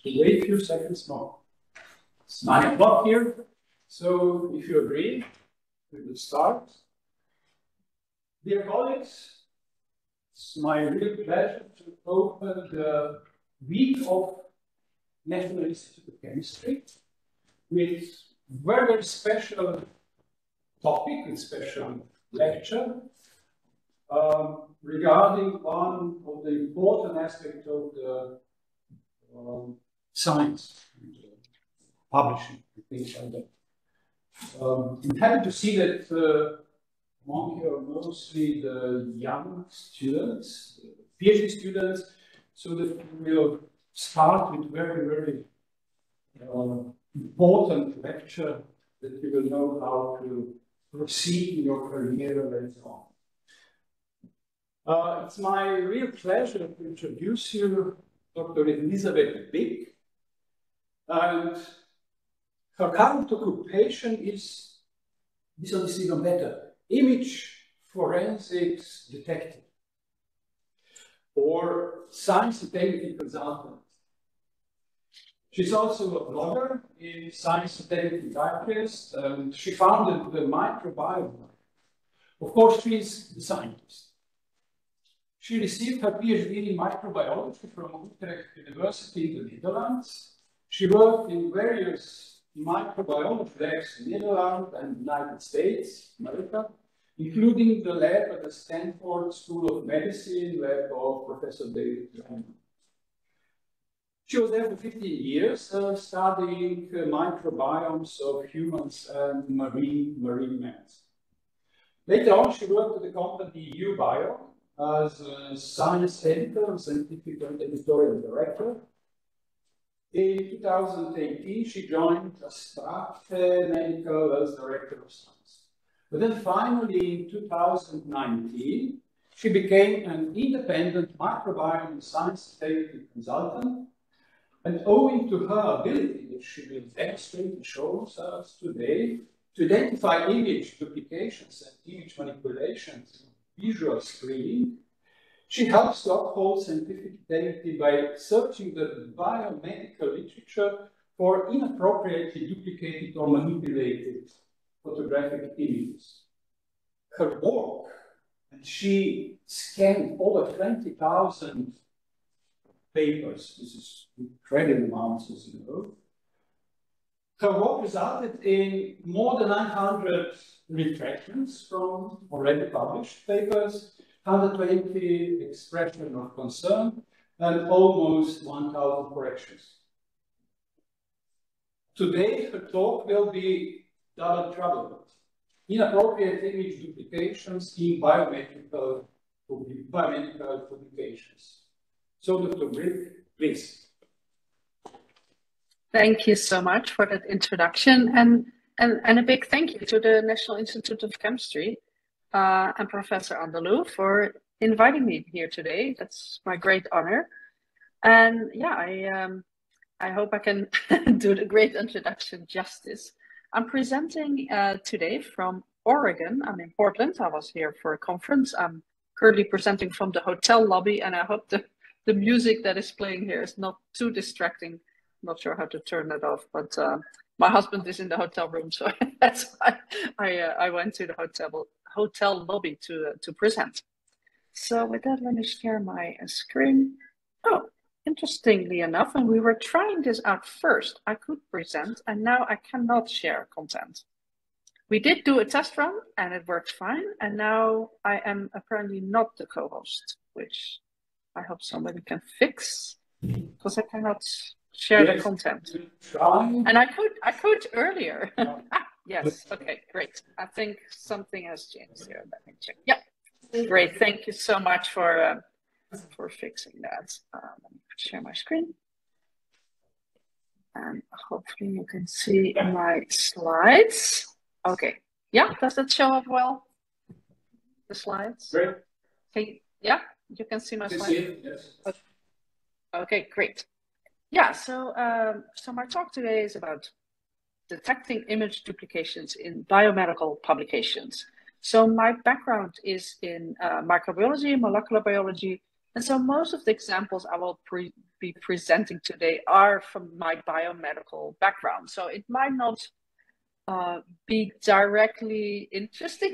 Wait a few seconds more. It's 9 o'clock here, so if you agree, we will start. Dear colleagues, it's my real pleasure to open the week of National Institute of Chemistry with very, very special topic and special lecture regarding one of the important aspects of the science, publishing, things like that. I'm happy to see that among you are mostly the young students, PhD students, so that we will start with very, very important lecture that you will know how to proceed in your career later on. It's my real pleasure to introduce you Dr. Elisabeth Big, and her current occupation is, this one is even better, image forensics detective, or science integrity consultant. She's also a blogger in Science Integrity Digest, and she founded the microbiome. Of course, she's a scientist. She received her PhD in microbiology from Utrecht University in the Netherlands. She worked in various microbiology labs in the Netherlands and United States, America, including the lab at the Stanford School of Medicine, lab of Professor David Young. She was there for 15 years, studying microbiomes of humans and marine mammals. Later on, she worked at the company UBio as a science editor, scientific and editorial director. In 2018, she joined Biomedical as director of science. But then finally, in 2019, she became an independent microbiome and science integrity consultant. And owing to her ability, which she will demonstrate and show us today, to identify image duplications and image manipulations, visual screening, she helps to uphold scientific integrity by searching the biomedical literature for inappropriately duplicated or manipulated photographic images. Her work, and she scanned over 20,000 papers, this is incredible amounts, as you know. Her work resulted in more than 900 retractions from already published papers, 120 expressions of concern, and almost 1,000 corrections. Today, her talk will be double trouble: inappropriate image duplications in biomedical publications. So, Dr. Brick, please. Thank you so much for that introduction, and a big thank you to the National Institute of Chemistry and Professor Andalou for inviting me here today. That's my great honor. And yeah, I hope I can do the great introduction justice. I'm presenting today from Oregon. I'm in Portland. I was here for a conference. I'm currently presenting from the hotel lobby, and I hope the music that is playing here is not too distracting not sure how to turn that off, but my husband is in the hotel room, so that's why I went to the hotel lobby to present. So with that, let me share my screen. Oh, interestingly enough, when we were trying this out first, I could present, and now I cannot share content. We did do a test run, and it worked fine, and now I am apparently not the co-host, which I hope somebody can fix, because I cannot share the content. And I could earlier. Yes, okay, great. I think something has changed here. Let me check. Yeah. Great, thank you so much for fixing that. Let me share my screen. And hopefully you can see my slides. Okay, yeah, does that show up well? The slides? Great. Okay, yeah, you can see my slides? Yes. Okay, great. Yeah, so my talk today is about detecting image duplications in biomedical publications. So my background is in microbiology and molecular biology. And so most of the examples I will be presenting today are from my biomedical background. So it might not be directly interesting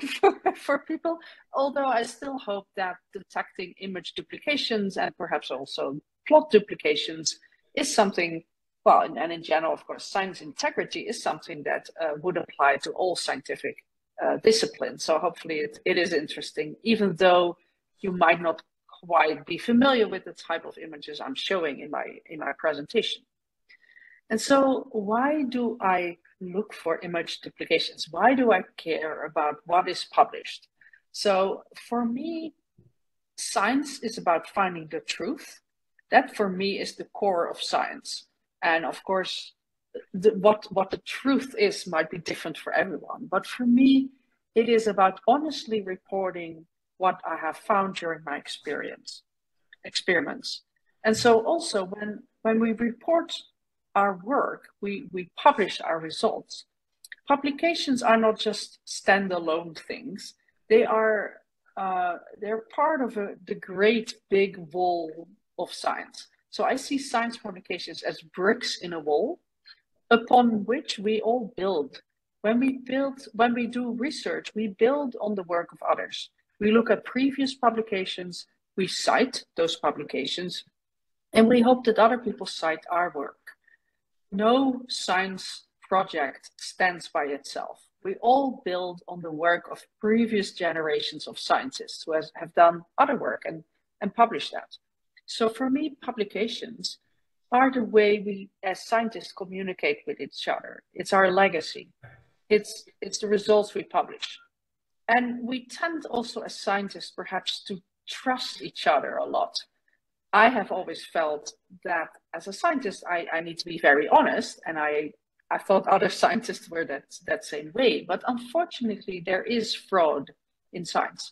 for people, although I still hope that detecting image duplications and perhaps also plot duplications is something, well, and in general, of course, science integrity is something that would apply to all scientific disciplines. So hopefully it is interesting, even though you might not quite be familiar with the type of images I'm showing in my presentation. And so why do I look for image duplications? Why do I care about what is published? So for me, science is about finding the truth. That for me is the core of science. And of course, what the truth is might be different for everyone. But for me, it is about honestly reporting what I have found during my experiments. And so also when we report our work, we publish our results. Publications are not just standalone things. They're part of the great big wall of science. So I see science publications as bricks in a wall upon which we all build. When we do research, we build on the work of others. We look at previous publications, we cite those publications, and we hope that other people cite our work. No science project stands by itself. We all build on the work of previous generations of scientists who have done other work and published that. So for me, publications are the way we as scientists communicate with each other. It's our legacy. It's the results we publish. And we tend also as scientists perhaps to trust each other a lot. I have always felt that as a scientist, I need to be very honest, and I thought other scientists were that same way. But unfortunately, there is fraud in science.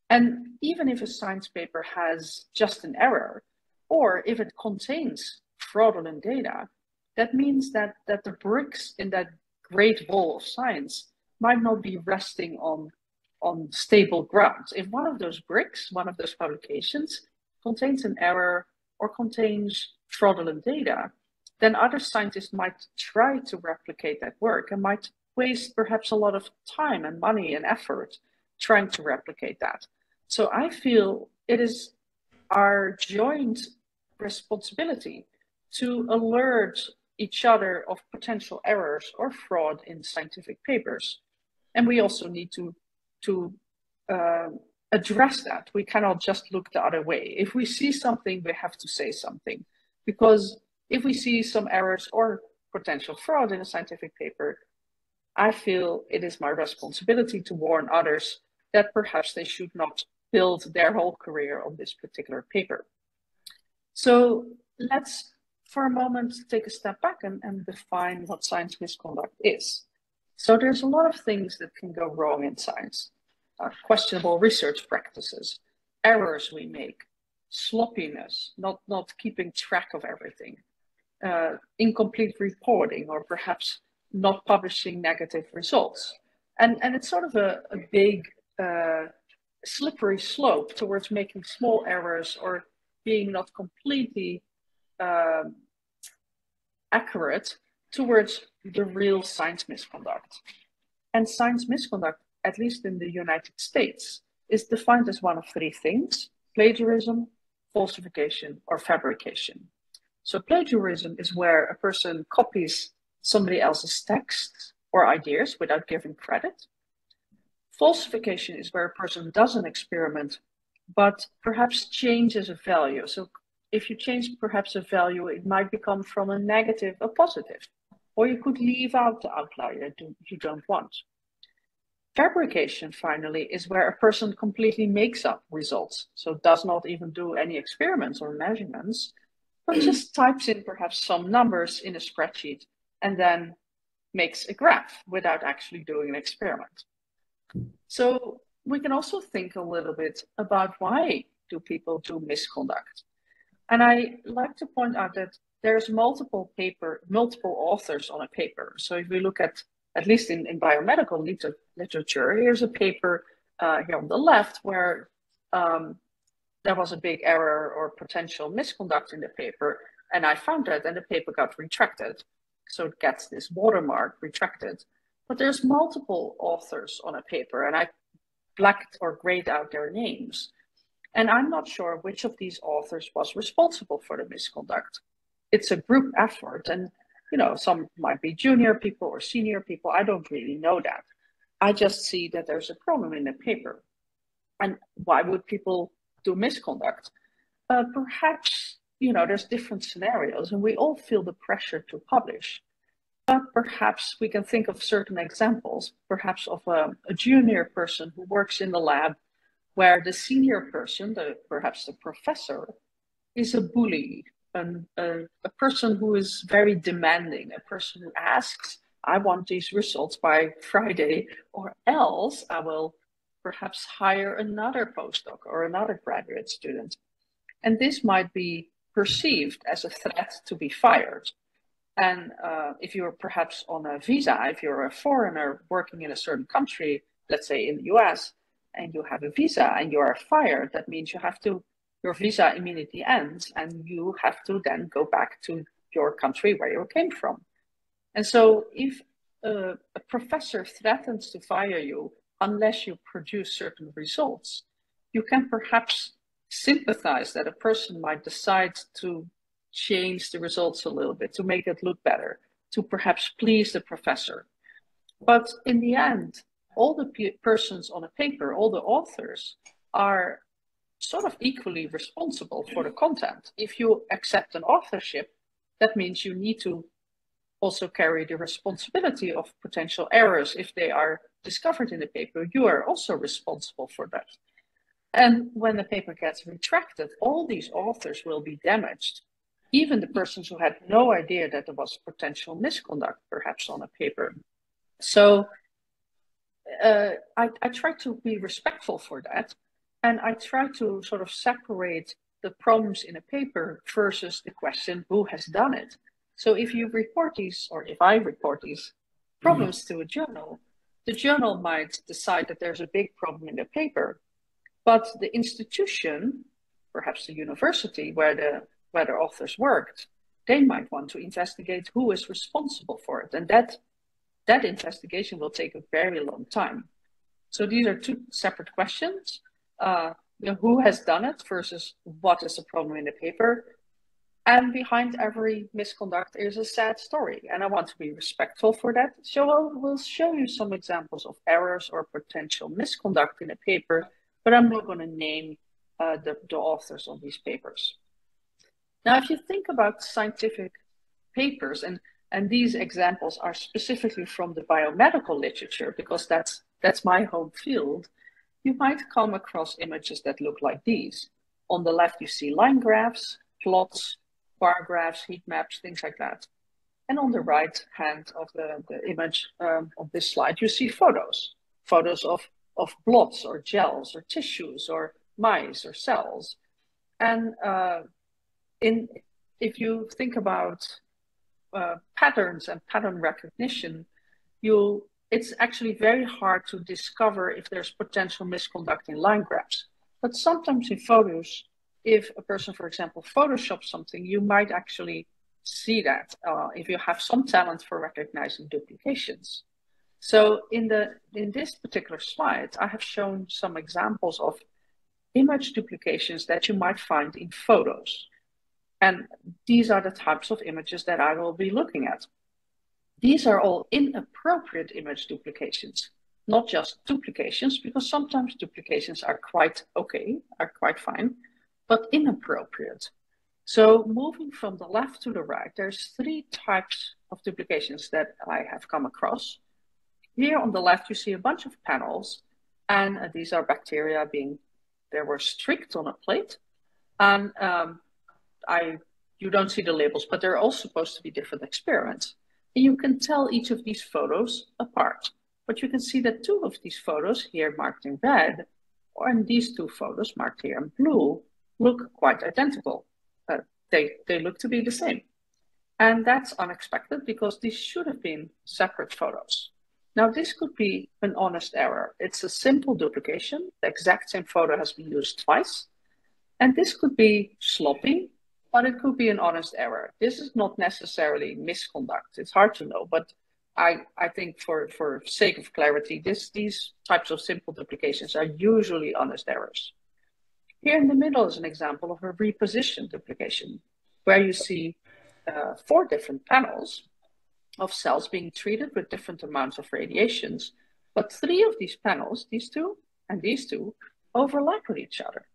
And even if a science paper has just an error, or if it contains fraudulent data, that means that the bricks in that great wall of science might not be resting on stable ground. If one of those bricks, one of those publications, contains an error or contains fraudulent data, then other scientists might try to replicate that work and might waste perhaps a lot of time and money and effort trying to replicate that. So I feel it is our joint responsibility to alert each other of potential errors or fraud in scientific papers. And we also need to address that. We cannot just look the other way. If we see something, we have to say something. Because if we see some errors or potential fraud in a scientific paper, I feel it is my responsibility to warn others that perhaps they should not build their whole career on this particular paper. So let's, for a moment, take a step back and define what science misconduct is. So there's a lot of things that can go wrong in science. Questionable research practices, errors we make, sloppiness, not keeping track of everything, incomplete reporting, or perhaps not publishing negative results. And it's sort of a big slippery slope towards making small errors or being not completely accurate towards the real science misconduct. And science misconduct, at least in the United States, is defined as one of three things: plagiarism, falsification, or fabrication. So plagiarism is where a person copies somebody else's text or ideas without giving credit. Falsification is where a person does an experiment, but perhaps changes a value. So if you change perhaps a value, it might become from a negative a positive, or you could leave out the outlier you don't want. Fabrication, finally, is where a person completely makes up results, so does not even do any experiments or measurements, but just types in perhaps some numbers in a spreadsheet and then makes a graph without actually doing an experiment. So we can also think a little bit about why do people do misconduct. And I like to point out that there's multiple authors on a paper. So if we look at least in biomedical literature, here's a paper here on the left where there was a big error or potential misconduct in the paper. And I found that, and the paper got retracted. So it gets this watermark retracted. But there's multiple authors on a paper, and I blacked or grayed out their names. And I'm not sure which of these authors was responsible for the misconduct. It's a group effort, and some might be junior people or senior people. I don't really know that. I just see that there's a problem in the paper. And why would people do misconduct? Perhaps, there's different scenarios, and we all feel the pressure to publish. But perhaps we can think of certain examples, perhaps of a junior person who works in the lab, where the senior person, perhaps the professor, is a bully, a person who is very demanding, a person who asks, I want these results by Friday, or else I will perhaps hire another postdoc or another graduate student. And this might be perceived as a threat to be fired. And if you're perhaps on a visa, if you're a foreigner working in a certain country, let's say in the US, and you have a visa and you are fired, that means your visa immediately ends and you have to then go back to your country where you came from. And so if a professor threatens to fire you unless you produce certain results, you can perhaps sympathize that a person might decide to change the results a little bit to make it look better, to perhaps please the professor. But in the end, all the persons on a paper, all the authors, are sort of equally responsible for the content. If you accept an authorship, that means you need to also carry the responsibility of potential errors. If they are discovered in the paper, you are also responsible for that. And when the paper gets retracted, all these authors will be damaged. Even the persons who had no idea that there was potential misconduct, perhaps on a paper. So I try to be respectful for that. And I try to sort of separate the problems in a paper versus the question, who has done it? So if you report these, or if I report these problems to a journal, the journal might decide that there's a big problem in the paper, but the institution, perhaps the university where the authors worked, they might want to investigate who is responsible for it. And that investigation will take a very long time. So these are two separate questions. Who has done it versus what is the problem in the paper. And behind every misconduct is a sad story. And I want to be respectful for that. So we'll show you some examples of errors or potential misconduct in a paper, but I'm not going to name the authors of these papers. Now, if you think about scientific papers, and these examples are specifically from the biomedical literature, because that's my home field, you might come across images that look like these. On the left, you see line graphs, plots, bar graphs, heat maps, things like that. And on the right hand of the image of this slide, you see photos of blots or gels or tissues or mice or cells. And if you think about patterns and pattern recognition, it's actually very hard to discover if there's potential misconduct in line graphs. But sometimes in photos, if a person, for example, photoshops something, you might actually see that if you have some talent for recognizing duplications. So in this particular slide, I have shown some examples of image duplications that you might find in photos. And these are the types of images that I will be looking at. These are all inappropriate image duplications, not just duplications, because sometimes duplications are quite okay, are quite fine, but inappropriate. So moving from the left to the right, there's 3 types of duplications that I have come across. Here on the left, you see a bunch of panels, and these are bacteria they were streaked on a plate. And you don't see the labels, but they're all supposed to be different experiments. And you can tell each of these photos apart. But you can see that 2 of these photos here marked in red, and these 2 photos marked here in blue, look quite identical. They look to be the same. And that's unexpected because these should have been separate photos. Now, this could be an honest error. It's a simple duplication. The exact same photo has been used twice. And this could be sloppy, but it could be an honest error. This is not necessarily misconduct. It's hard to know, but I think for sake of clarity, these types of simple duplications are usually honest errors. Here in the middle is an example of a repositioned duplication, where you see 4 different panels of cells being treated with different amounts of radiations, but 3 of these panels, these 2 and these 2, overlap with each other.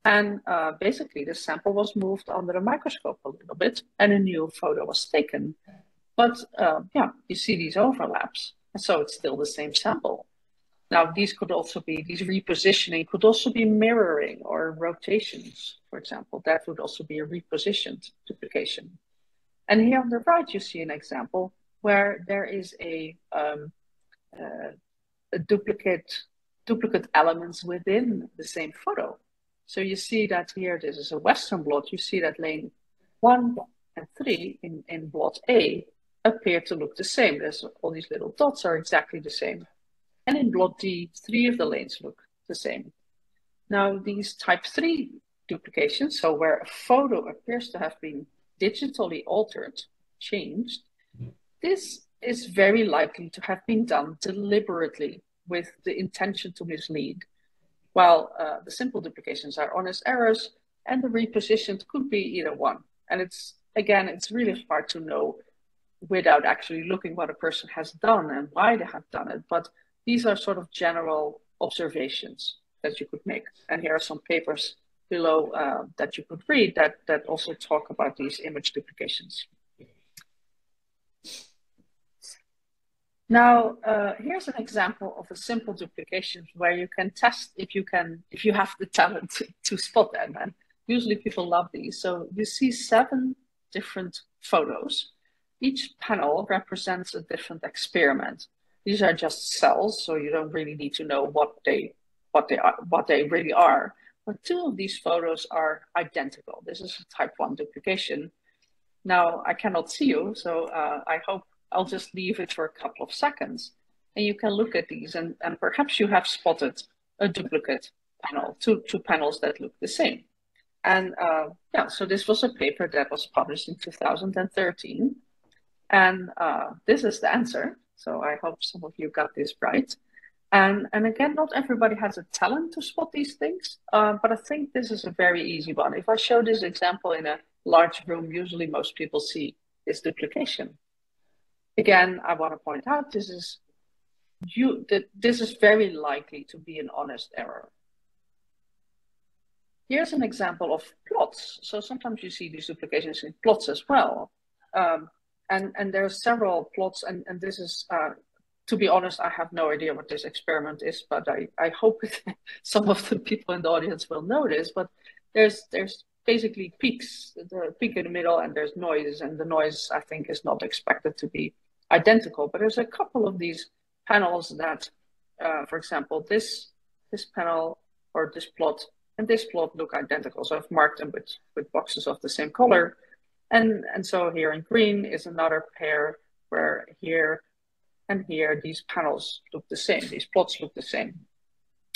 And basically, the sample was moved under a microscope a little bit, and a new photo was taken. But yeah, you see these overlaps, and so it's still the same sample. Now, these repositioning could also be mirroring or rotations, for example. That would also be a repositioned duplication. And here on the right, you see an example where there is a duplicate elements within the same photo. So you see that here, this is a Western blot. You see that lane 1 and 3 in blot A appear to look the same. There's all these little dots are exactly the same. And in blot D, 3 of the lanes look the same. Now, these type 3 duplications, so where a photo appears to have been digitally altered, changed, this is very likely to have been done deliberately with the intention to mislead. While the simple duplications are honest errors, and the repositioned could be either one. And it's really hard to know without actually looking what a person has done and why they have done it. But these are sort of general observations that you could make. And here are some papers below that you could read that also talk about these image duplications. Now, here's an example of a simple duplication where you can test if you have the talent to spot them. And usually people love these. So you see 7 different photos. Each panel represents a different experiment. These are just cells, so you don't really need to know what they really are. But 2 of these photos are identical. This is a type 1 duplication. Now, I cannot see you, so I hope I'll just leave it for a couple of seconds. And you can look at these, and perhaps you have spotted a duplicate panel, two panels that look the same. And yeah, so this was a paper that was published in 2013. And this is the answer. So I hope some of you got this right. And again, not everybody has a talent to spot these things, but I think this is a very easy one. If I show this example in a large room, usually most people see this duplication. Again, I want to point out this is very likely to be an honest error. Here's an example of plots. So sometimes you see these duplications in plots as well. And there are several plots, and this is, to be honest, I have no idea what this experiment is, but I hope some of the people in the audience will know this. But there's basically peaks, the peak in the middle, and there's noise, and the noise, I think, is not expected to be identical. But there's a couple of these panels that, for example, this panel or this plot and this plot look identical. So I've marked them with boxes of the same color. And so here in green is another pair where here and here, these panels look the same, these plots look the same.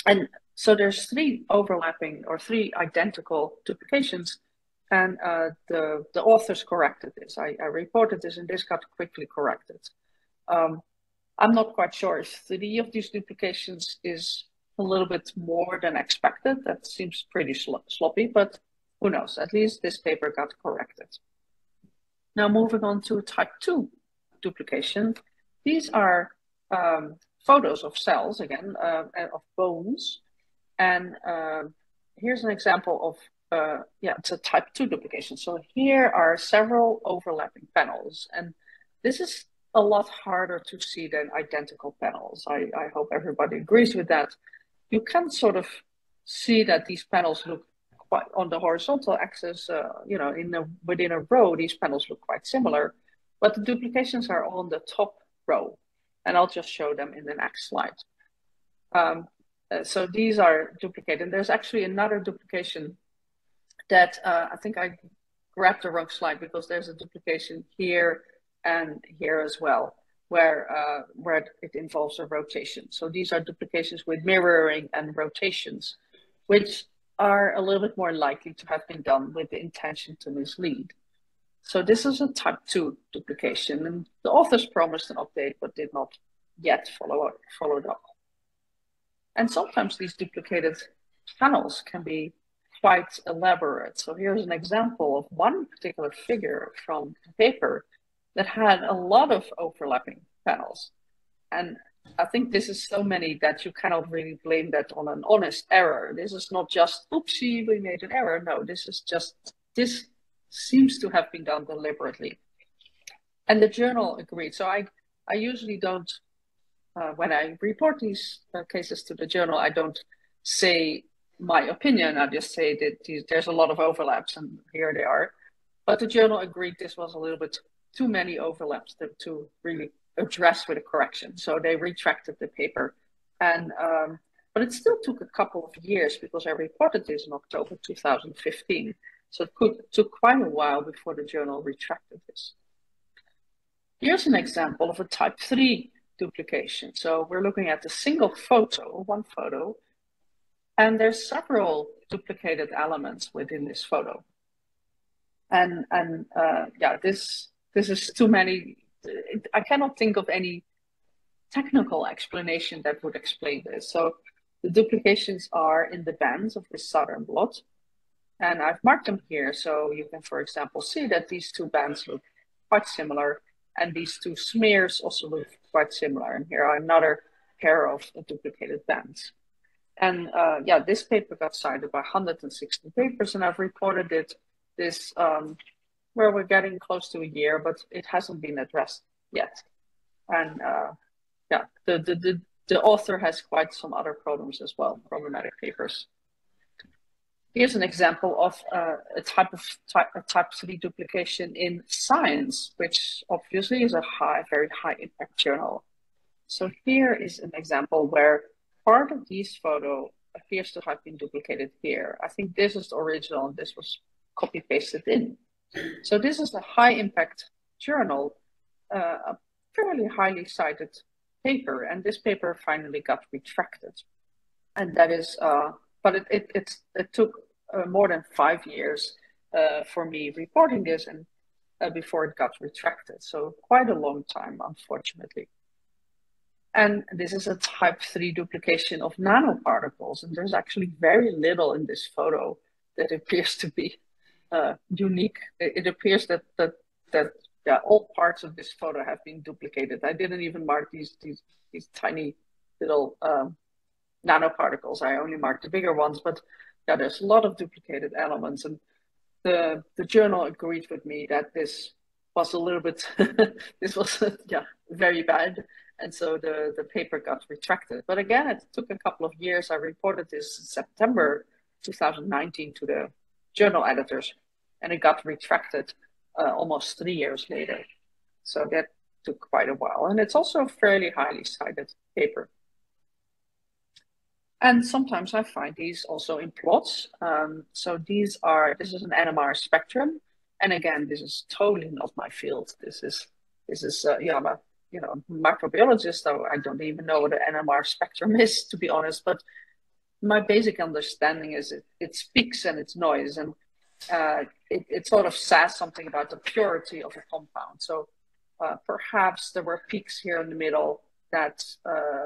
And so there's 3 overlapping or 3 identical duplications And the authors corrected this. I reported this, and this got quickly corrected. I'm not quite sure if 3 of these duplications is a little bit more than expected. That seems pretty sloppy, but who knows? At least this paper got corrected. Now moving on to type 2 duplication. These are photos of cells, again, of bones. And here's an example of, it's a type 2 duplication. So here are several overlapping panels. And this is a lot harder to see than identical panels. I hope everybody agrees with that. You can sort of see that these panels look quite on the horizontal axis, within a row, these panels look quite similar, but the duplications are on the top row. And I'll just show them in the next slide. So these are duplicated. There's actually another duplication that I think I grabbed the wrong slide, because there's a duplication here and here as well, where it involves a rotation. So these are duplications with mirroring and rotations, which are a little bit more likely to have been done with the intention to mislead. So this is a type 2 duplication, and the authors promised an update, but did not yet follow it up. And sometimes these duplicated panels can be quite elaborate. So here's an example of one particular figure from the paper that had a lot of overlapping panels. And I think this is so many that you cannot really blame that on an honest error. This is not just, oopsie, we made an error. No, this seems to have been done deliberately. And the journal agreed. So I usually don't, when I report these cases to the journal, I don't say my opinion. I just say that there's a lot of overlaps, and here they are. But the journal agreed this was a little bit too many overlaps to really address with a correction. So they retracted the paper. And but it still took a couple of years, because I reported this in October 2015. So it took quite a while before the journal retracted this. Here's an example of a type 3 duplication. So we're looking at a single photo, one photo, and there's several duplicated elements within this photo. And this is too many. I cannot think of any technical explanation that would explain this. So the duplications are in the bands of the southern blot, and I've marked them here. So you can, for example, see that these two bands look quite similar, and these two smears also look quite similar. And here are another pair of duplicated bands. And this paper got cited by 160 papers, and I've reported it this where we're getting close to a year, but it hasn't been addressed yet. And the author has quite some other problems as well, problematic papers. Here's an example of a type 3 duplication in Science, which obviously is a very high impact journal. So here is an example where part of this photo appears to have been duplicated here. I think this is the original, and this was copy pasted in. So this is a high impact journal, a fairly highly cited paper, and this paper finally got retracted. And that is, but it took more than 5 years for me reporting this, and before it got retracted. So quite a long time, unfortunately. And this is a type 3 duplication of nanoparticles, and there's actually very little in this photo that appears to be unique. It appears that all parts of this photo have been duplicated. I didn't even mark these tiny little nanoparticles. I only marked the bigger ones, but yeah, there's a lot of duplicated elements, and the journal agreed with me that this was a little bit this was very bad, and so the paper got retracted. But again, it took a couple of years. I reported this in September 2019 to the journal editors, and it got retracted almost 3 years later. So that took quite a while, and it's also a fairly highly cited paper. And sometimes I find these also in plots. So this is an NMR spectrum, and again, this is totally not my field. This is I'm a microbiologist, so I don't even know what an NMR spectrum is, to be honest. But my basic understanding is it's peaks and it's noise, and it sort of says something about the purity of a compound. So perhaps there were peaks here in the middle that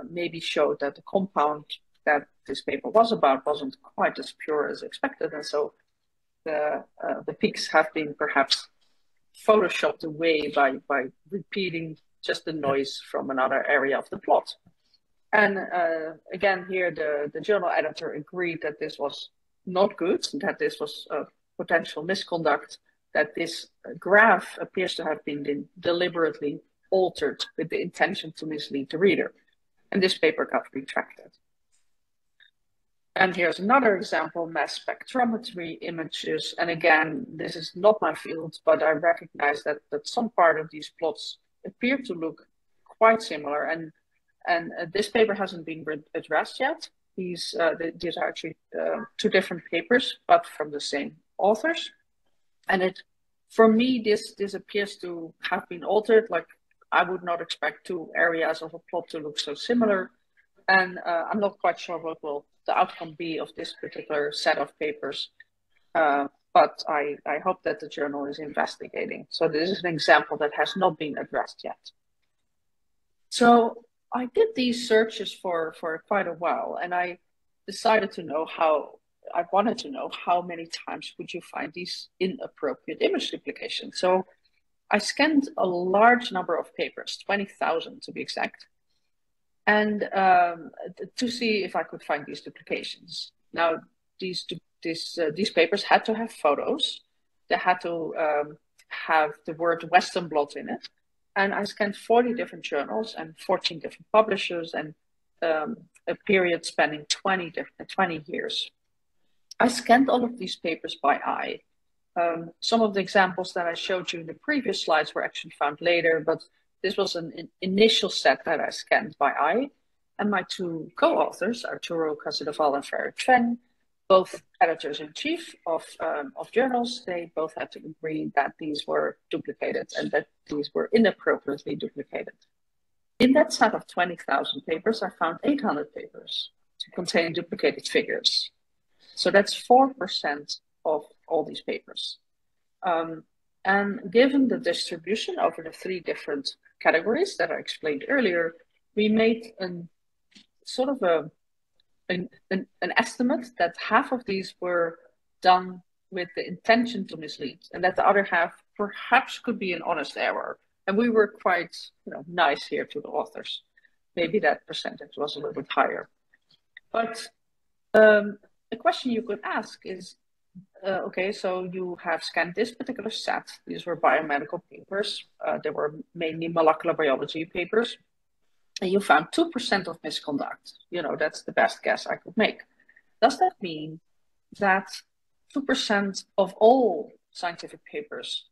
maybe showed that the compound that this paper was about wasn't quite as pure as expected, and so the peaks have been perhaps photoshopped away by repeating just the noise from another area of the plot. And again, here the journal editor agreed that this was not good, that this was a potential misconduct, that this graph appears to have been deliberately altered with the intention to mislead the reader. And this paper got retracted. And here's another example, mass spectrometry images. And again, this is not my field, but I recognize that some part of these plots appear to look quite similar. And this paper hasn't been addressed yet. These are actually two different papers, but from the same authors. And for me, this appears to have been altered. Like, I would not expect two areas of a plot to look so similar. And I'm not quite sure what will the outcome be of this particular set of papers. But I hope that the journal is investigating. So this is an example that has not been addressed yet. So I did these searches for quite a while, and I decided to know I wanted to know how many times would you find these inappropriate image duplications. So I scanned a large number of papers, 20,000 to be exact, and to see if I could find these duplications. Now, these papers had to have photos. They had to have the word Western blot in it. And I scanned 40 different journals and 14 different publishers, and a period spanning 20 years. I scanned all of these papers by eye. Some of the examples that I showed you in the previous slides were actually found later, but this was an initial set that I scanned by eye. And my two co-authors, Arturo Casadevall and Ferry Chen, both editors-in-chief of journals, they both had to agree that these were duplicated and that these were inappropriately duplicated. In that set of 20,000 papers, I found 800 papers to contain duplicated figures. So that's 4% of all these papers. And given the distribution over the three different categories that I explained earlier, we made an estimate that half of these were done with the intention to mislead, and that the other half perhaps could be an honest error. And we were quite, nice here to the authors. Maybe that percentage was a little bit higher. But a question you could ask is, okay, so you have scanned this particular set. These were biomedical papers. They were mainly molecular biology papers. And you found 2% of misconduct. That's the best guess I could make. Does that mean that 2% of all scientific papers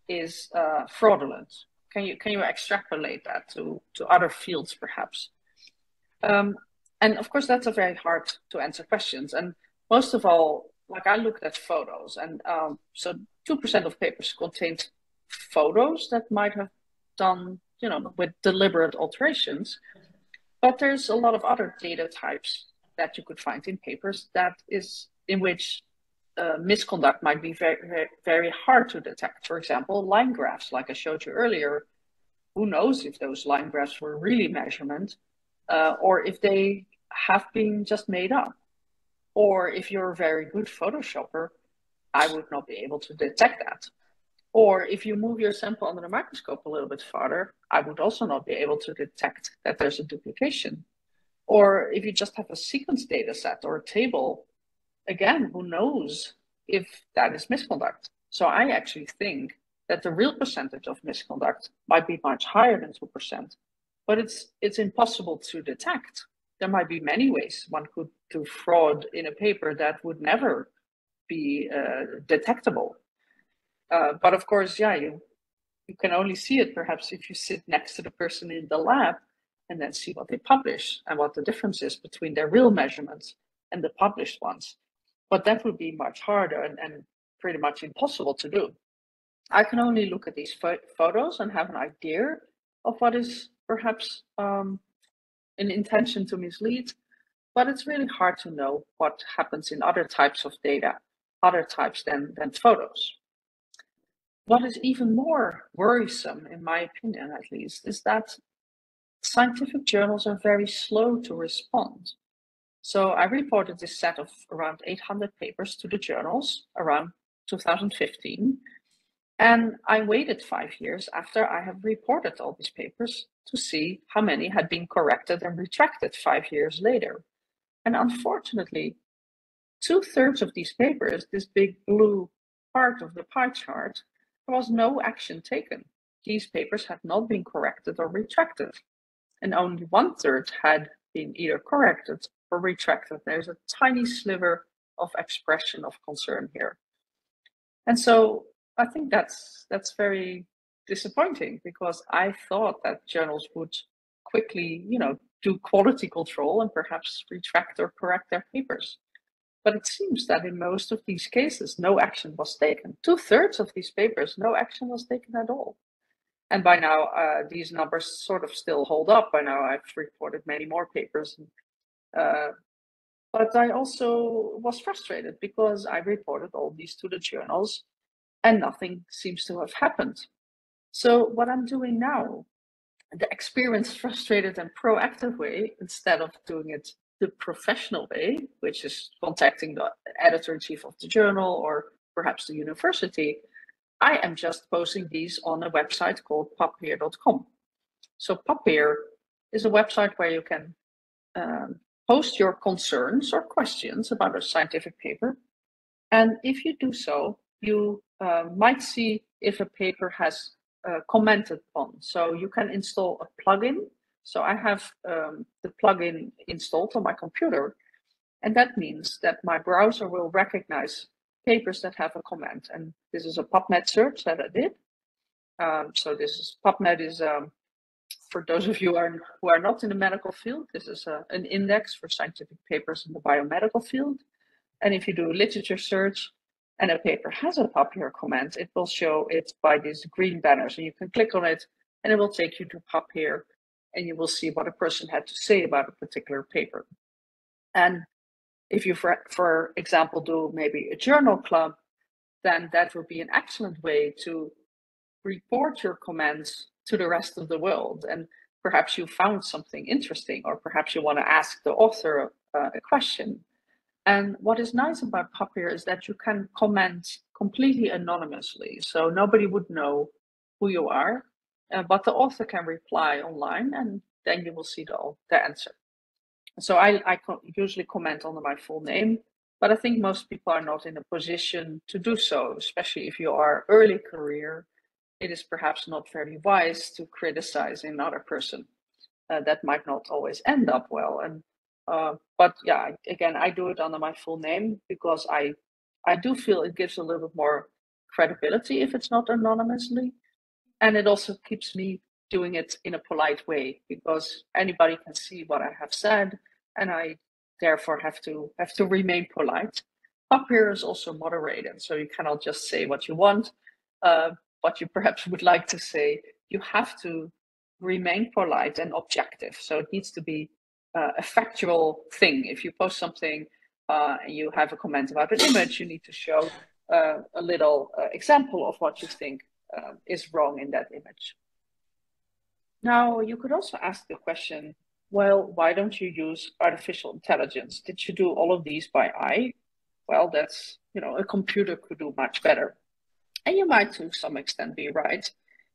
is fraudulent? Can you extrapolate that to other fields, perhaps? And of course, that's a very hard to answer questions. And most of all, like, I looked at photos, and so 2% of papers contained photos that might have done, with deliberate alterations. But there's a lot of other data types that you could find in papers in which misconduct might be very, very, very hard to detect. For example, line graphs, like I showed you earlier. Who knows if those line graphs were really measurement, or if they have been just made up. Or if you're a very good Photoshopper, I would not be able to detect that. Or if you move your sample under the microscope a little bit farther, I would also not be able to detect that there's a duplication. Or if you just have a sequence data set or a table, again, who knows if that is misconduct? So I actually think that the real percentage of misconduct might be much higher than 2%, but it's impossible to detect. There might be many ways one could do fraud in a paper that would never be detectable. But of course, you can only see it perhaps if you sit next to the person in the lab and then see what they publish and what the difference is between their real measurements and the published ones. But that would be much harder and pretty much impossible to do. I can only look at these photos and have an idea of what is perhaps an intention to mislead, but it's really hard to know what happens in other types of data, other types than photos. What is even more worrisome, in my opinion at least, is that scientific journals are very slow to respond. So I reported this set of around 800 papers to the journals around 2015. And I waited 5 years after I have reported all these papers to see how many had been corrected and retracted 5 years later. And unfortunately, 2/3 of these papers, this big blue part of the pie chart, there was no action taken. These papers had not been corrected or retracted. And only 1/3 had been either corrected or retracted. There's a tiny sliver of expression of concern here. And so I think that's very disappointing, because I thought that journals would quickly, do quality control and perhaps retract or correct their papers. But it seems that in most of these cases, no action was taken. 2/3 of these papers, no action was taken at all. And by now, these numbers sort of still hold up. By now, I've reported many more papers. But I also was frustrated because I reported all these to the journals and nothing seems to have happened. So what I'm doing now, the experienced, frustrated and proactive way, instead of doing it the professional way, which is contacting the editor-in-chief of the journal or perhaps the university, I am just posting these on a website called pubpeer.com. So Pubpeer is a website where you can post your concerns or questions about a scientific paper. And if you do so, you might see if a paper has commented on. So you can install a plugin. So I have the plugin installed on my computer. And that means that my browser will recognize papers that have a comment. And this is a PubMed search that I did. So this is PubMed is, for those of you who are not in the medical field, this is an index for scientific papers in the biomedical field. And if you do a literature search and a paper has a Pubpeer comment, it will show it by these green banners. And you can click on it and it will take you to Pubpeer and you will see what a person had to say about a particular paper. And if you, for example, do maybe a journal club, then that would be an excellent way to report your comments to the rest of the world. And perhaps you found something interesting, or perhaps you want to ask the author a question. And what is nice about Pubpeer is that you can comment completely anonymously. So nobody would know who you are, but the author can reply online and then you will see the answer. So I usually comment under my full name, but I think most people are not in a position to do so, especially if you are early career. It is perhaps not very wise to criticize another person. That might not always end up well. And but yeah, again, I do it under my full name because I do feel it gives a little bit more credibility if it's not anonymously. And it also keeps me doing it in a polite way, because anybody can see what I have said, and I therefore have to remain polite. Pubpeer is also moderated, so you cannot just say what you want, what you perhaps would like to say. You have to remain polite and objective. So it needs to be a factual thing. If you post something and you have a comment about an image, you need to show a little example of what you think is wrong in that image. Now, you could also ask the question, well, why don't you use artificial intelligence? Did you do all of these by eye? Well, that's, a computer could do much better. And you might to some extent be right.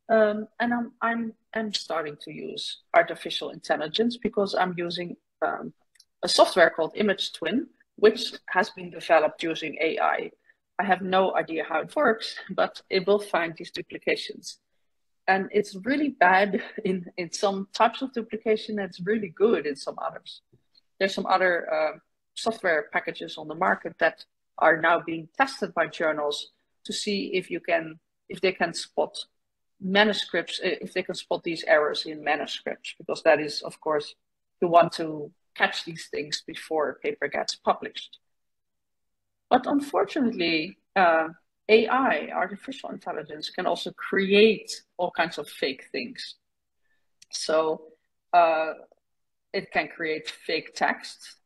And I'm starting to use artificial intelligence because I'm using a software called Image Twin, which has been developed using AI. I have no idea how it works, but it will find these duplications. And it's really bad in some types of duplication. It's really good in some others. There's some other software packages on the market that are now being tested by journals to see if they can spot manuscripts, if they can spot these errors in manuscripts, because that is, of course, you want to catch these things before a paper gets published. But unfortunately, AI, artificial intelligence, can also create all kinds of fake things. So it can create fake text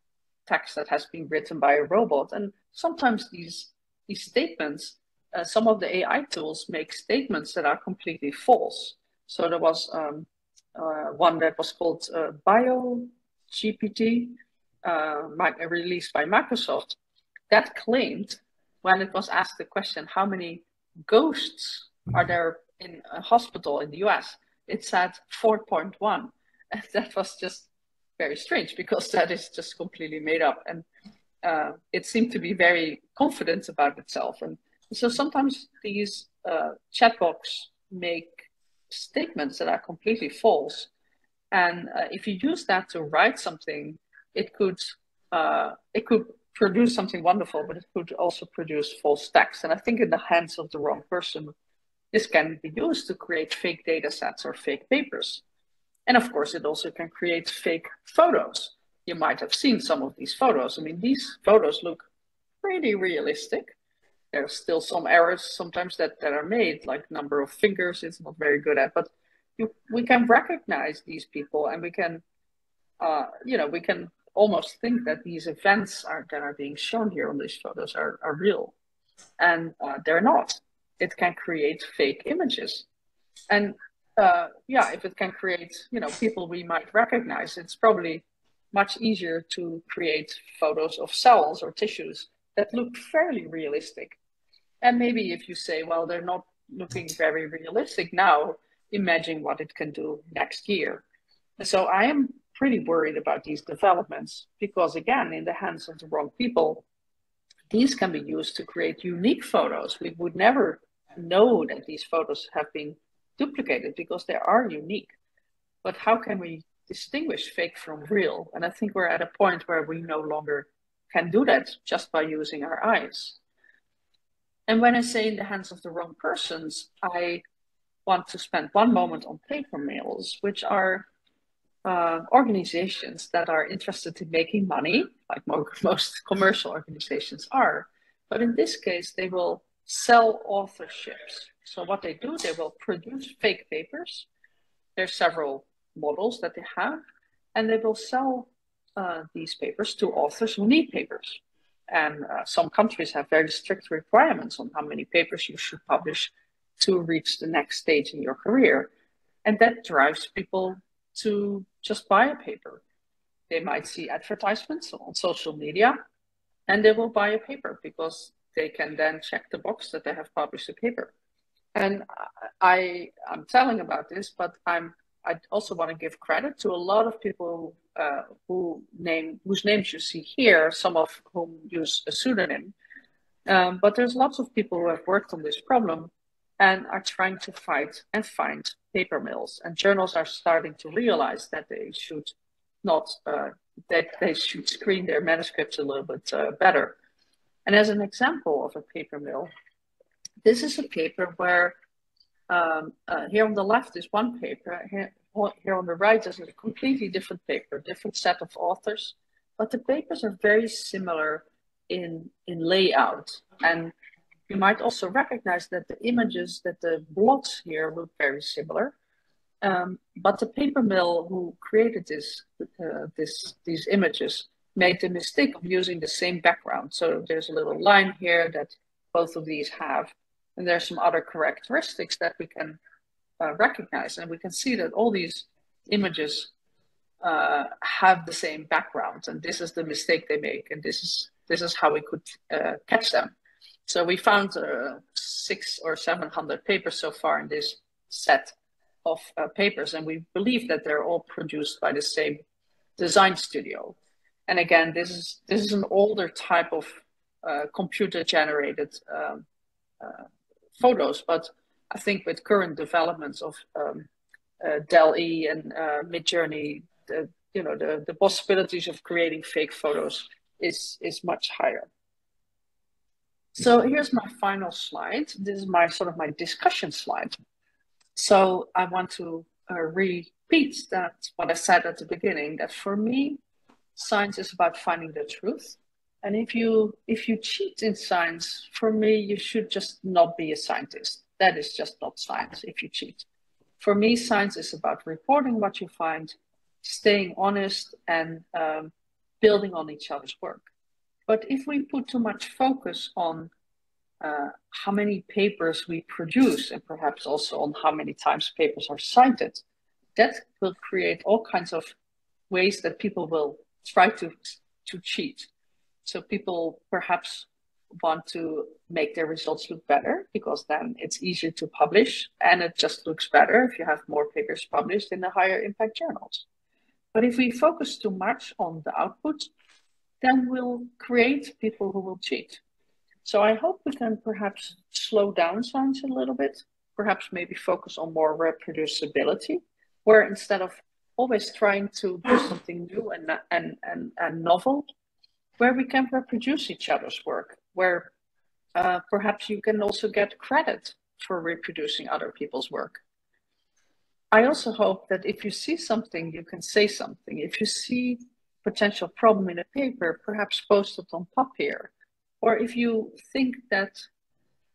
that has been written by a robot. And sometimes these these statements, some of the AI tools make statements that are completely false. So there was one that was called BioGPT, released by Microsoft, that claimed, when it was asked the question, how many ghosts are there in a hospital in the US, it said 4.1. And that was just very strange, because that is just completely made up. And it seemed to be very confident about itself. And so sometimes these chatbots make statements that are completely false. And if you use that to write something, it could produce something wonderful, but it could also produce false text. And I think in the hands of the wrong person, this can be used to create fake data sets or fake papers. And of course, it also can create fake photos. You might have seen some of these photos. I mean, these photos look pretty realistic. There's still some errors sometimes that are made, like number of fingers, it's not very good at, but we can recognize these people, and we can, we can almost think that these events that are being shown here on these photos are real, and they're not. It can create fake images. And if it can create, people we might recognize, it's probably much easier to create photos of cells or tissues that look fairly realistic. And maybe if you say, well, they're not looking very realistic now, imagine what it can do next year. And so I am pretty worried about these developments, because again, in the hands of the wrong people, these can be used to create unique photos. We would never know that these photos have been duplicated because they are unique. But how can we distinguish fake from real? And I think we're at a point where we no longer can do that just by using our eyes. And when I say in the hands of the wrong persons, I want to spend one moment on paper mills, which are organizations that are interested in making money, like most commercial organizations are. But in this case, they will sell authorships. So what they do, they will produce fake papers. There's several models that they have, and they will sell these papers to authors who need papers. And some countries have very strict requirements on how many papers you should publish to reach the next stage in your career. And that drives people to just buy a paper. They might see advertisements on social media, and they will buy a paper because they can then check the box that they have published a paper. And I'm telling about this, but I also want to give credit to a lot of people whose names you see here, some of whom use a pseudonym. But there's lots of people who have worked on this problem and are trying to fight and find paper mills. And journals are starting to realize that they should not, that they should screen their manuscripts a little bit better. And as an example of a paper mill, this is a paper where here on the left is one paper, here on the right is a completely different paper, different set of authors, but the papers are very similar in layout. And you might also recognize that the images, that the blots here look very similar. But the paper mill who created these images made the mistake of using the same background. So there's a little line here that both of these have, and there's some other characteristics that we can recognize. And we can see that all these images have the same background, and this is the mistake they make, and this is how we could catch them. So we found 600 or 700 papers so far in this set of papers, and we believe that they're all produced by the same design studio. And again, this is an older type of computer-generated photos, but I think with current developments of DALL-E and Midjourney, the possibilities of creating fake photos is much higher. So here's my final slide. This is my my discussion slide. So I want to repeat that what I said at the beginning, that for me, science is about finding the truth. And if you cheat in science, for me, you should just not be a scientist. That is just not science if you cheat. For me, science is about reporting what you find, staying honest, and building on each other's work. But if we put too much focus on how many papers we produce, and perhaps also on how many times papers are cited. That will create all kinds of ways that people will try to cheat. So people perhaps want to make their results look better because then it's easier to publish and it just looks better if you have more papers published in the higher impact journals. But if we focus too much on the output, then we'll create people who will cheat. So I hope we can perhaps slow down science a little bit, perhaps maybe focus on more reproducibility, where instead of always trying to do something new and novel, where we can reproduce each other's work, where perhaps you can also get credit for reproducing other people's work. I also hope that if you see something, you can say something. If you see potential problem in a paper, perhaps post it on Papier. Or if you think that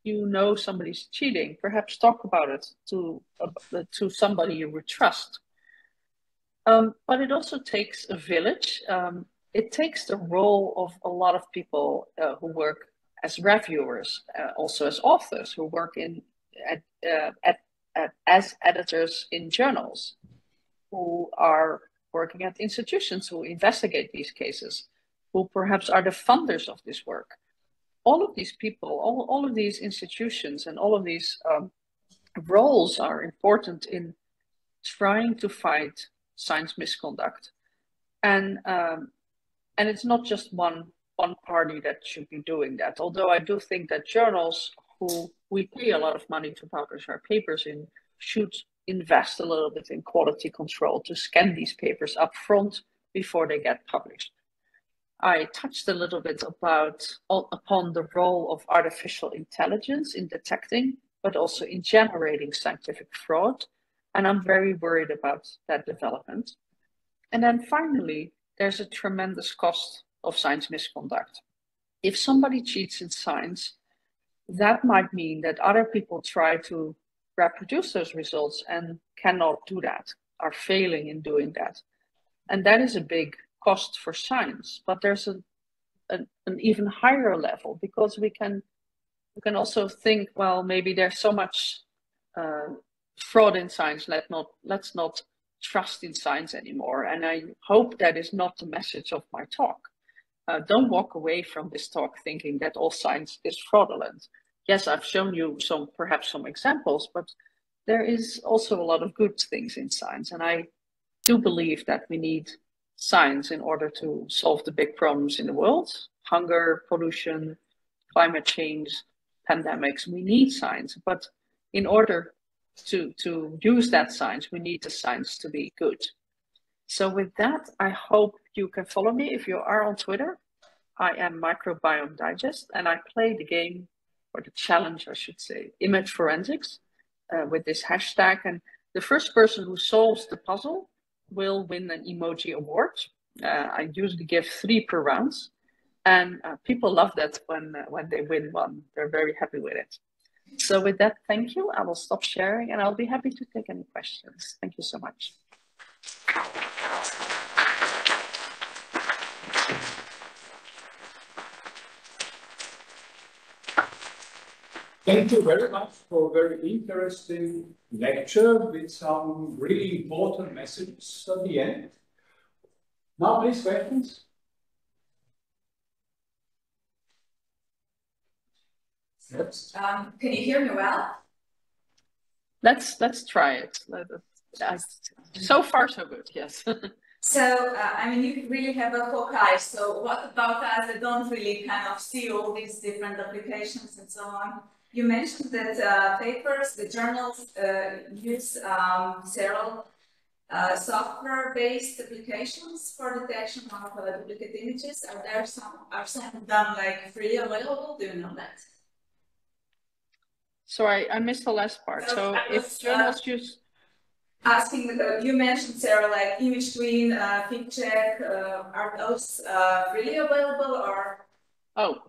you know somebody's cheating, perhaps talk about it to somebody you would trust. But it also takes a village. It takes the role of a lot of people who work as reviewers, also as authors, who work as editors in journals, who are working at institutions who investigate these cases, who perhaps are the funders of this work. All of these people, all of these institutions and all of these roles are important in trying to fight science misconduct. And it's not just one party that should be doing that. Although I do think that journals who we pay a lot of money to publish our papers in should invest a little bit in quality control to scan these papers up front before they get published. I touched a little bit upon the role of artificial intelligence in detecting, but also in generating scientific fraud. And I'm very worried about that development. And then finally, there's a tremendous cost of science misconduct. If somebody cheats in science, that might mean that other people try to reproduce those results and cannot do that, are failing in doing that. And that is a big cost for science, but there's an even higher level, because we can also think, well, maybe there's so much fraud in science, let's not trust in science anymore. And I hope that is not the message of my talk. Don't walk away from this talk thinking that all science is fraudulent. Yes, I've shown you perhaps some examples, but there is also a lot of good things in science. And I do believe that we need science in order to solve the big problems in the world: hunger, pollution, climate change, pandemics. We need science, but in order to use that science, we need the science to be good. So with that, I hope you can follow me. If you are on Twitter, I am Microbiome Digest, and I play the game, or the challenge, I should say, image forensics with this hashtag. And the first person who solves the puzzle will win an emoji award. I usually give 3 per round, and people love that when they win one. They're very happy with it. So with that, thank you. I will stop sharing, and I'll be happy to take any questions. Thank you so much. Thank you very much for a very interesting lecture with some really important messages at the end. Now, please, questions? Yes. Can you hear me well? Let's try it. So far, so good. Yes. So, I mean, you really have a focal eye. So what about us that don't really kind of see all these different applications and so on? You mentioned that papers, the journals use several software-based applications for detection of duplicate images. Are some of them like free available? Do you know that? Sorry, I missed the last part. So if journals use... Asking, you mentioned, Sarah, like ImageScreen, FigCheck, are those really available, or? Oh,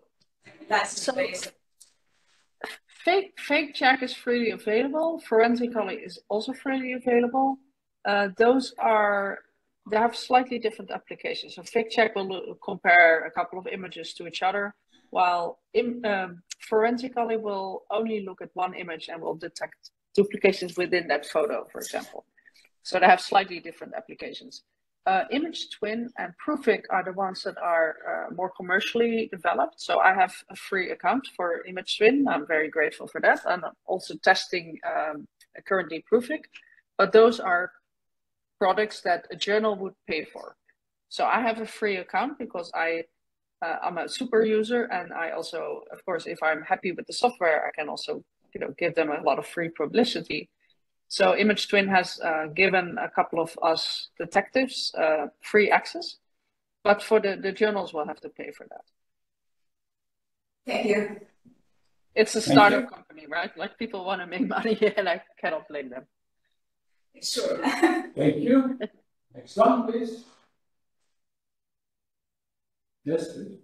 License-based? FigCheck is freely available. Forensically is also freely available. Those are they have slightly different applications. So FigCheck will compare a couple of images to each other, while forensically will only look at one image and will detect duplications within that photo, for example. So they have slightly different applications. Image Twin and Proofig are the ones that are more commercially developed. So I have a free account for Image Twin. I'm very grateful for that. I'm also testing currently Proofig, but those are products that a journal would pay for. So I have a free account because I'm a super user, and I also, of course, if I'm happy with the software, I can also, give them a lot of free publicity. So Image Twin has given a couple of us detectives free access, but for the journals, we'll have to pay for that. Thank you. It's a startup company, right? Like, people want to make money, and I cannot blame them. Sure. Thank you. Next one, please. Yes, please.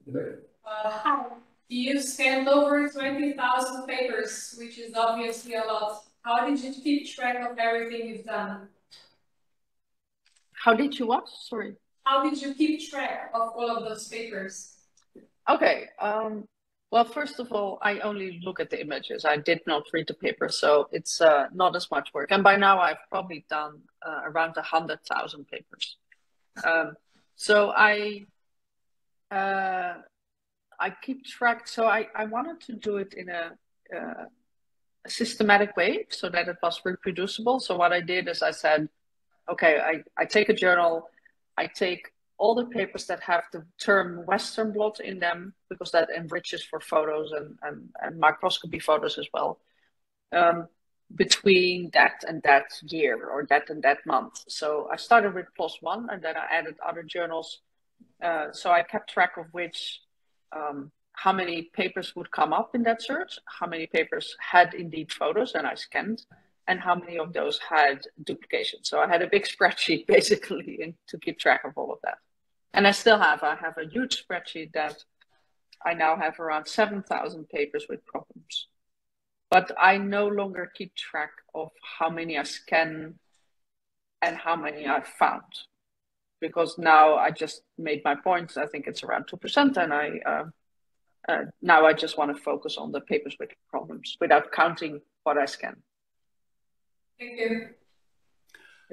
Hi. You scanned over 20,000 papers, which is obviously a lot. How did you keep track of everything you've done? How did you what? Sorry. How did you keep track of all of those papers? Okay. Well, first of all, I only look at the images. I did not read the paper, so it's not as much work. And by now, I've probably done around 100,000 papers. So I keep track. So I wanted to do it in a systematic way so that it was reproducible. So what I did is I said, okay, I take a journal, I take all the papers that have the term Western blot in them, because that enriches for photos and microscopy photos as well, between that and that year, or that and that month. So I started with +1, and then I added other journals. So I kept track of which, how many papers would come up in that search, how many papers had indeed photos, and I scanned, and how many of those had duplications. So I had a big spreadsheet basically to keep track of all of that. And I have a huge spreadsheet that I now have around 7,000 papers with problems. But I no longer keep track of how many I scan and how many I found, because now I just made my points. I think it's around 2%, and now I just want to focus on the papers with problems without counting what I scan. Thank you.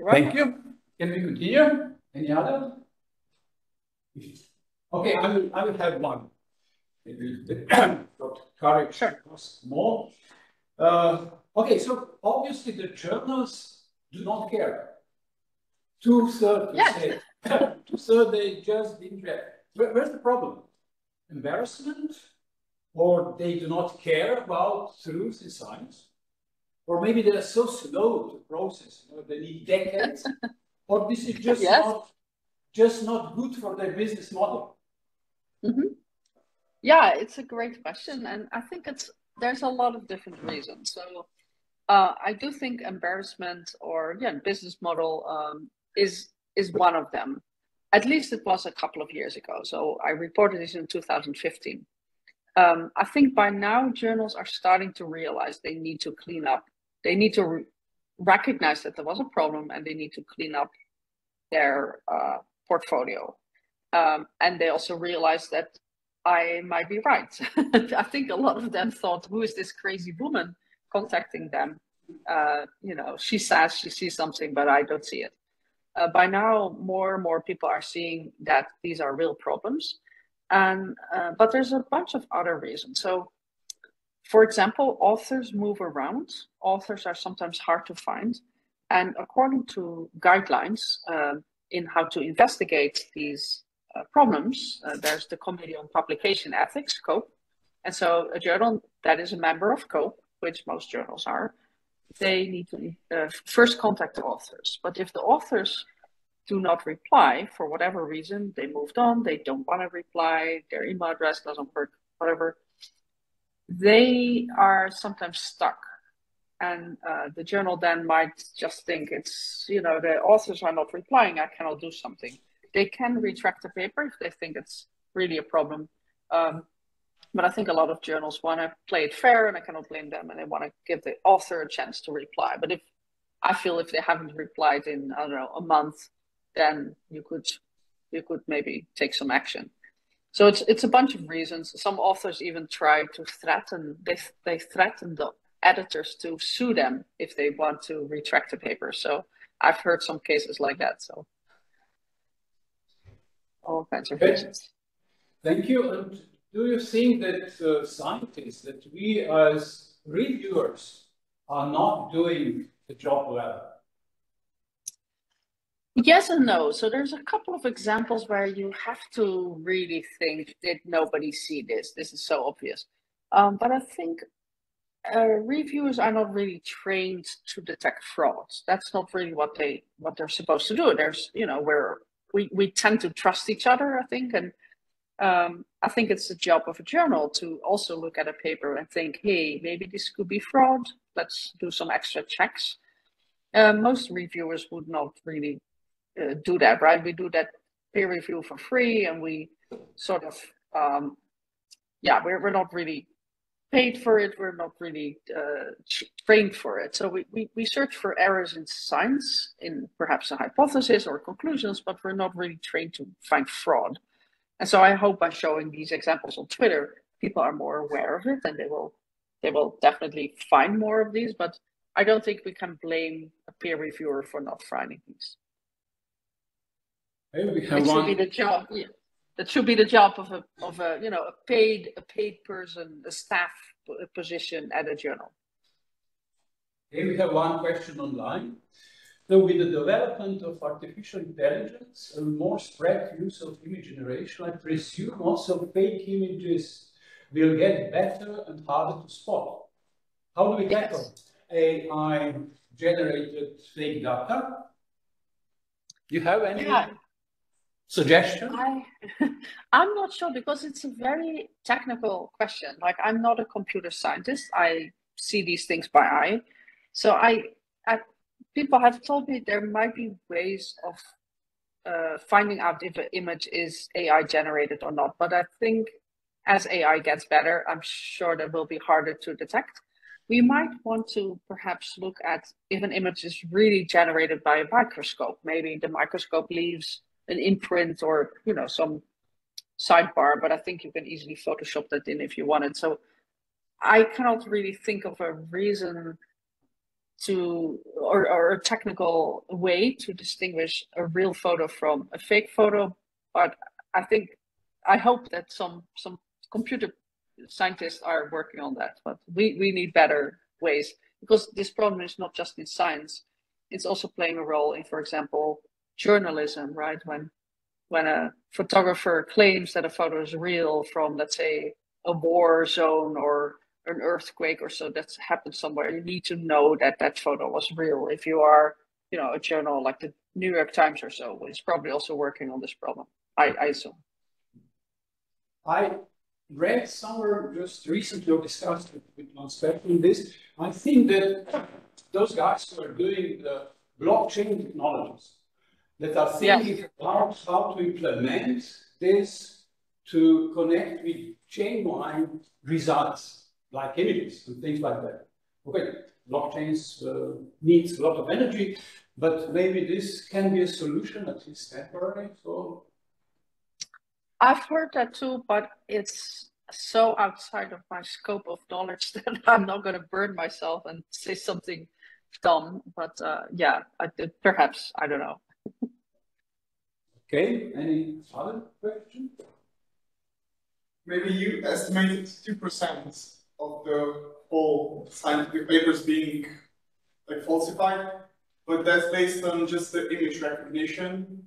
Thank you. Can we continue? Any other? Okay, I will have one. Maybe got courage to cost more. Okay, so obviously the journals do not care. 2/3 say, 2/3 they just didn't care. Where's the problem? Embarrassment? Or they do not care about truth in science? Or maybe they are so slow to process, they need decades? Or this is just not good for their business model? Mm-hmm. Yeah, it's a great question, and I think there's a lot of different reasons. So I do think embarrassment or business model is one of them. At least it was a couple of years ago. So I reported this in 2015. I think by now journals are starting to realize they need to clean up. They need to recognize that there was a problem, and they need to clean up their portfolio. And they also realize that I might be right. I think a lot of them thought, who is this crazy woman contacting them? She says she sees something, but I don't see it. By now, more and more people are seeing that these are real problems. But there's a bunch of other reasons. So, for example, authors move around. Authors are sometimes hard to find. And according to guidelines in how to investigate these problems, there's the Committee on Publication Ethics, COPE. And so a journal that is a member of COPE, which most journals are, they need to first contact the authors. But if the authors do not reply for whatever reason, they moved on, they don't want to reply, their email address doesn't work, whatever, they are sometimes stuck. And the journal then might just think it's, the authors are not replying, I cannot do something. They can retract the paper if they think it's really a problem. But I think a lot of journals want to play it fair, and I cannot blame them, and they want to give the author a chance to reply. But if they haven't replied in, I don't know, a month, then you could maybe take some action. So it's a bunch of reasons. Some authors even try to threaten, they threaten the editors to sue them if they want to retract the paper. So I've heard some cases like that. So all kinds of reasons. Thank you. And do you think that scientists, that we as reviewers are not doing the job well? Yes and no. So there's a couple of examples where you have to really think, did nobody see this? This is so obvious. But I think reviewers are not really trained to detect frauds. That's not really what they're supposed to do. There's, you know, where we tend to trust each other, I think, and I think it's the job of a journal to also look at a paper and think, hey, maybe this could be fraud. Let's do some extra checks. Most reviewers would not really do that, right? We do that peer review for free, and we sort of, we're not really paid for it. We're not really trained for it. So we search for errors in science, in perhaps a hypothesis or conclusions, but we're not really trained to find fraud. And so I hope by showing these examples on Twitter, people are more aware of it, and they will definitely find more of these. But I don't think we can blame a peer reviewer for not finding these. Maybe it should be the job. Yeah. That should be the job of a you know, a paid person, a staff position at a journal. Okay, we have one question online. So with the development of artificial intelligence and more spread use of image generation, I presume also fake images will get better and harder to spot. How do we tackle AI generated fake data? Do you have any suggestion? I'm not sure, because it's a very technical question. Like, I'm not a computer scientist. I see these things by eye. So people have told me there might be ways of finding out if an image is AI generated or not. But I think as AI gets better, I'm sure that will be harder to detect. We might want to perhaps look at if an image is really generated by a microscope. Maybe the microscope leaves an imprint or, you know, some sidebar, but I think you can easily Photoshop that in if you wanted. So I cannot really think of a reason to, or a technical way to distinguish a real photo from a fake photo. But I hope that some computer scientists are working on that, but we need better ways, because this problem is not just in science. It's also playing a role in, for example, journalism, right? When a photographer claims that a photo is real from, let's say, a war zone or an earthquake or so that's happened somewhere, you need to know that that photo was real. If you are, you know, a journal like the New York Times or so, it's probably also working on this problem, I assume. I read somewhere just recently, or discussed with one special this. I think that those guys who are doing the blockchain technologies that are thinking about how to implement this to connect with chain-line results, like images and things like that. Okay, blockchains needs a lot of energy, but maybe this can be a solution, at least temporary. So I've heard that too, but it's so outside of my scope of knowledge that I'm not going to burn myself and say something dumb. But yeah, perhaps, I don't know. Okay, any other question? Maybe you estimated 2% of the whole scientific papers being like falsified, but that's based on just the image recognition,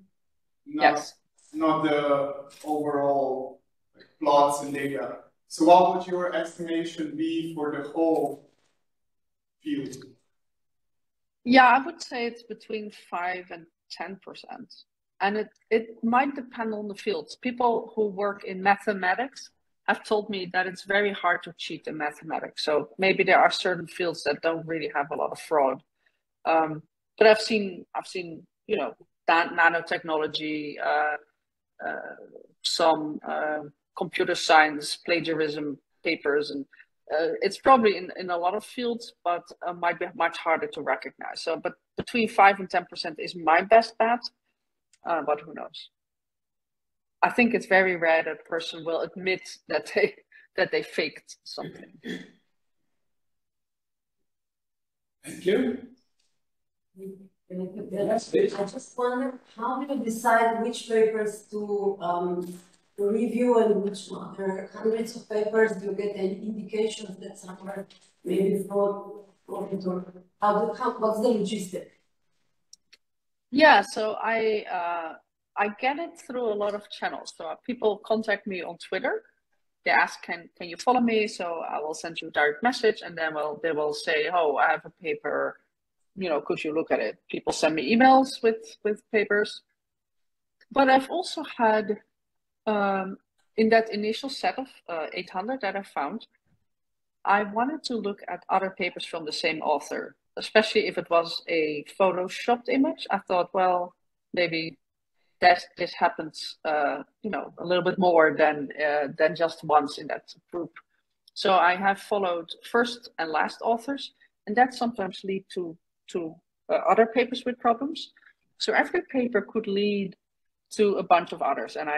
not the overall plots and data. So what would your estimation be for the whole field? Yeah, I would say it's between 5 and 10%. And it might depend on the fields. People who work in mathematics have told me that it's very hard to cheat in mathematics. So maybe there are certain fields that don't really have a lot of fraud. But I've seen, you know, nanotechnology, some computer science plagiarism papers, and it's probably in a lot of fields, but might be much harder to recognize. So, but between 5 and 10% is my best bet. but who knows? I think it's very rare that a person will admit that they faked something. Thank you. Yes, please. I just wonder, how do you decide which papers to review and which not? There are hundreds of papers. Do you get any indications that somewhere maybe fraud or what's the logistic? Yeah, so I get it through a lot of channels. So people contact me on Twitter. They ask, can you follow me? So I will send you a direct message, and then they will say, oh, I have a paper, could you look at it? People send me emails with papers. But I've also had, in that initial set of 800 that I found, I wanted to look at other papers from the same author, especially if it was a photoshopped image. I thought, well, maybe this happens, a little bit more than just once in that group. So I have followed first and last authors, and that sometimes lead to other papers with problems. So every paper could lead to a bunch of others. And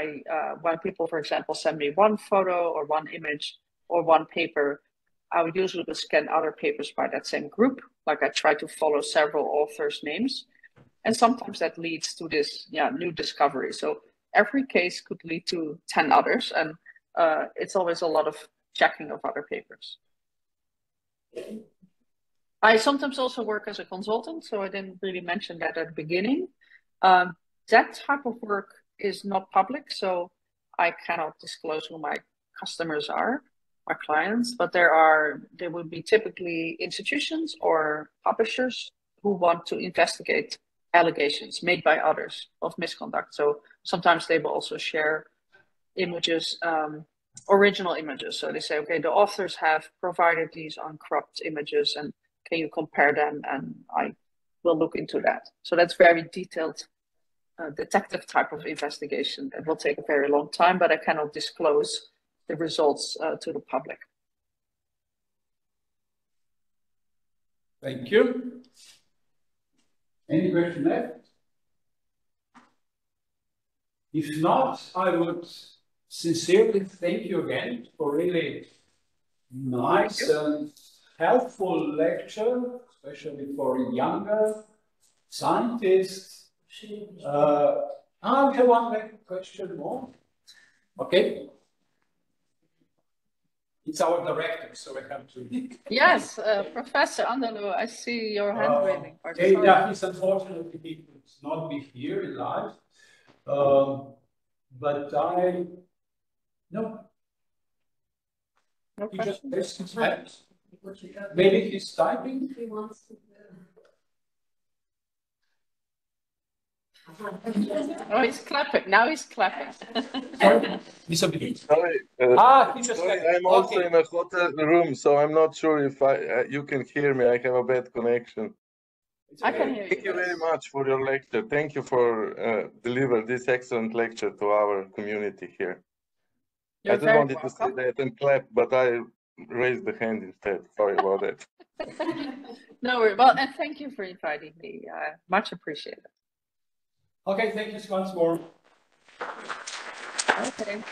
when people, for example, send me one photo or one image or one paper, I would usually scan other papers by that same group. Like I try to follow several authors' names. And sometimes that leads to this new discovery. So every case could lead to 10 others. And it's always a lot of checking of other papers. I sometimes also work as a consultant, so I didn't really mention that at the beginning. That type of work is not public, so I cannot disclose who my customers are, my clients, but there would be typically institutions or publishers who want to investigate allegations made by others of misconduct. So sometimes they will also share images, original images. So they say, okay, the authors have provided these uncropped images, and can you compare them? And I will look into that. So that's very detailed detective type of investigation. That will take a very long time, but I cannot disclose the results to the public. Thank you. Any question left? If not, I would sincerely thank you again for really nice and helpful lecture, especially for younger scientists. I have one question more. Okay. It's our director, so I have to. Yes, Professor Anderloo, I see your hand waving. Okay, yeah, he's unfortunately he could not be here in live. But no. No He just question? raised his hand. Maybe he's typing. Oh, he's clapping. Now he's clapping. Sorry, Elisabeth. Sorry, He just sorry, said, I'm also okay. in a hotel room, so I'm not sure if you can hear me. I have a bad connection. I can hear you. Thank you very much for your lecture. Thank you for delivering this excellent lecture to our community here. You're I just very wanted to say welcome. that and clap, but I raised the hand instead. Sorry about that. No worries. Well, and thank you for inviting me. Much appreciated. Okay, thank you once more. Okay.